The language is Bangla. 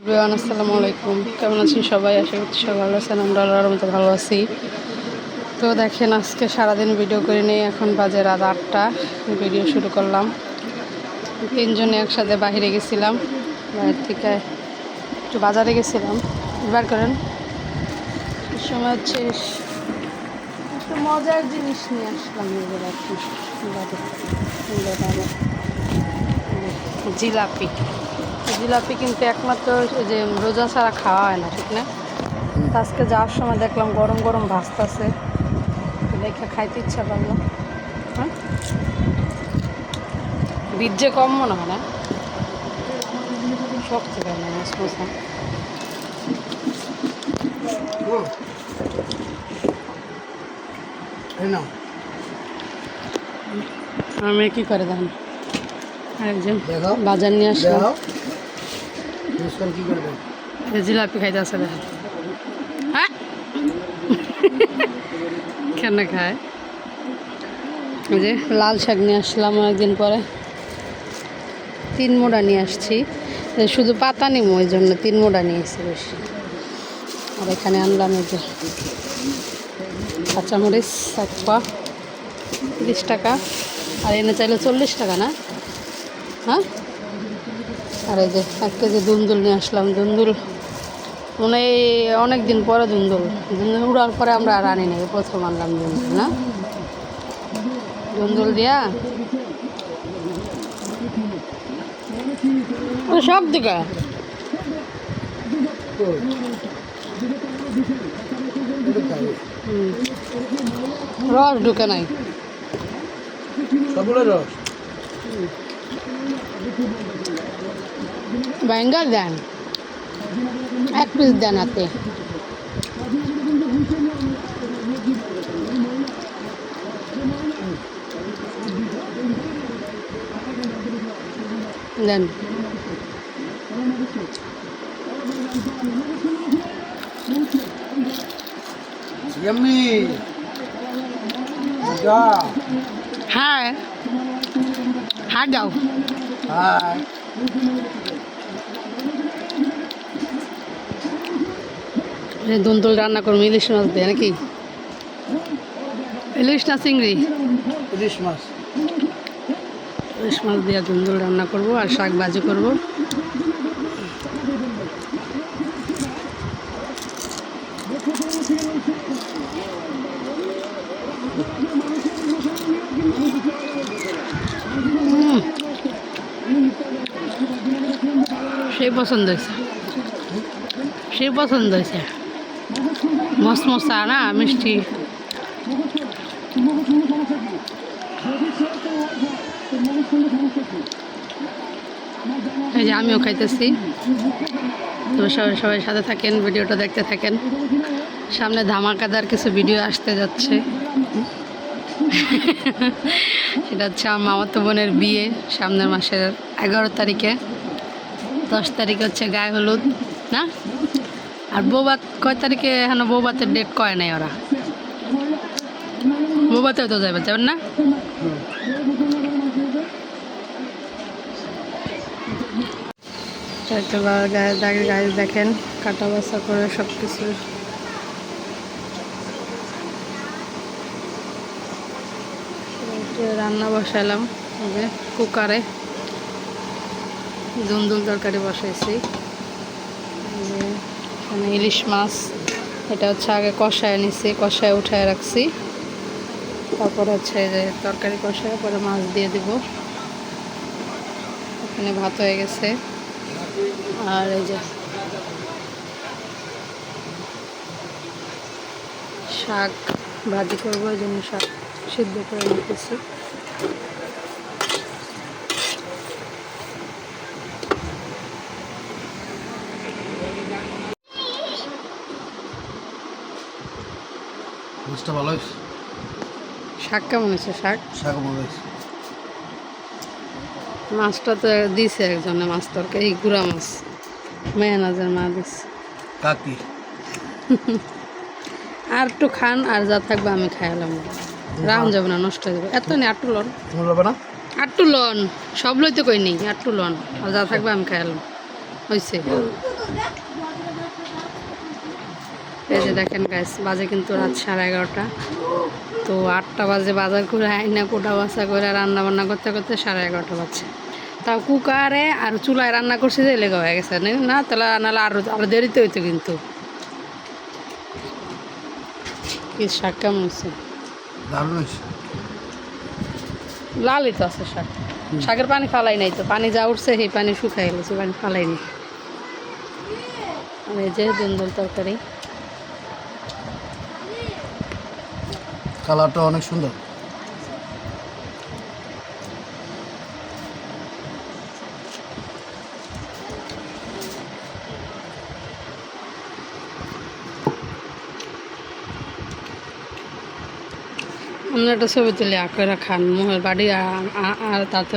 এভরিওয়ান, আসসালামু আলাইকুম। কেমন আছেন সবাই? আশা করছি সবাই ভালো আছেন। আমরা আল্লাহর রহমতে ভালো আছি। তো দেখেন, আজকে সারাদিন ভিডিও করে নিয়ে এখন বাজে রাত 8টা, ভিডিও শুরু করলাম। তিনজনে একসাথে বাইরে গেছিলাম, বাইরে থেকে একটু বাজারে গেছিলাম। বার করেন সময় হচ্ছে একটু মজার জিনিস নিয়ে আসলাম নিজের আর কি। জিলাপি জিলাপি কিন্তু একমাত্র যে রোজা ছাড়া খাওয়া হয় না, ঠিক না? আজকে যাওয়ার সময় দেখলাম গরম গরম ভাজতেছে, দেখে খাইতে ইচ্ছা করলো। হ্যাঁ, বীজ যে কম মনে হয় না, শক্ত কেন মশমশা। আমি কি করে দেখেন, আরেকজন বাজার নিয়ে আসলাম, জিলাপি খাইতে আসে দেখেন। হ্যাঁ, কেন খায়? ওই যে লাল শাক নিয়ে আসলাম অনেকদিন পরে, 3 মোড়া নিয়ে আসছি। শুধু পাতা নিমো, ওই জন্য 3 মোড়া নিয়ে এসেছি বেশি। আর এখানে আনলাম এই যে কাঁচামরিচ, 1 পা 30 টাকা, আর এনে চাইলে 40 টাকা না? হ্যাঁ, আর এই যে 1 কেজি দুন্দুল নিয়ে আসলাম। দুন্দুল মানে অনেক দিন পরে দুন্দুল উড়ার পরে আমরা আর আনি নাই, প্রথম আনলাম দুন্দুল। না, দুন্দুল দিয়া সব দিকে রস ঢুকে নাই, রস ব্যাঙ্গার দেন, 1 পিস দেন হাতে। দেন হ্যাঁ হ্যাঁ যাও। দুন্দুল রান্না করবো ইলিশ মাছ দিয়ে, নাকি? ইলিশ না চিংড়ি? ইলিশ মাছ। ইলিশ মাছ দিয়ে দুন্দুল রান্না করবো, আর শাক ভাজি করবো। সেই পছন্দ হয়েছে, সেই পছন্দ হয়েছে। মশমশা না, মিষ্টি। এই যে আমিও খাইতেছি। তো সবাই সাথে থাকেন, ভিডিওটা দেখতে থাকেন। সামনে ধামাকাদার কিছু ভিডিও আসতে যাচ্ছে। সেটা হচ্ছে আমার মামাতো বোনের বিয়ে সামনের মাসের 11 তারিখে। 10 তারিখে হচ্ছে গায়ে হলুদ, না? আর বৌভাত কয় তারিখে? এখনো বৌভাতের ডেট কয় নাই ওরা। বৌভাতেও তো যাবেন না? গায়ে দেখেন কাটা বাছা করে সব কিছু। রান্না বসালাম কুকারে, দুন্দুল তরকারি বসাইছি। এখানে ইলিশ মাছ, এটা হচ্ছে আগে কষায় নিছি, কষায় উঠায় রাখছি। তারপরে হচ্ছে এই যে তরকারি কষায় পরে মাছ দিয়ে দিব। এখানে ভাত হয়ে গেছে, আর এই যে শাক ভাজি করবো, এই জন্য শাক সিদ্ধ করে নিতেছি। মাছটা ভালো হয়েছে। শাক কেমন হয়েছে? শাক ভালো হয়েছে। মাছটা তো দিছে একজনে, মাছ তরকারি গুঁড়া মাছ, মেহনাজের মা দিছে। কাকি আর একটু খান, আর যা থাকবে আমি খাইলাম, রাউন যাবে না, নষ্ট হয়ে যাবে। এত নেই, আটটু লন, আটটু লন, সব লইতে কই নেই, আটটু লন, আর যা থাকবে আমি খাইলাম, হয়েছে। এই যে দেখেন গাইস, বাজে কিন্তু রাত 11:30। তো 8টা বাজে বাজার করে আইনা কোটা বাসা করে রান্না বান্না করতে করতে 11:30 বাজছে। তাও কুকারে আর চুলায় রান্না করছি যে লেগে হয়ে গেছে না, তাহলে নাহলে আরও দেরিতে হইতো কিন্তু। কি শাক কেমন হচ্ছে? লালই তো আছে শাক। শাকের পানি ফালাই নাই তো, পানি যা উঠছে সেই পানি শুকাই গেছে, পানি ফালাইনি। আর এই যে দুন্দুল তরকারি, কালারটা অনেক সুন্দর। আমরা একটা ছবি তুলি আঁকড়া খান মোহের বাড়ি আর তাতে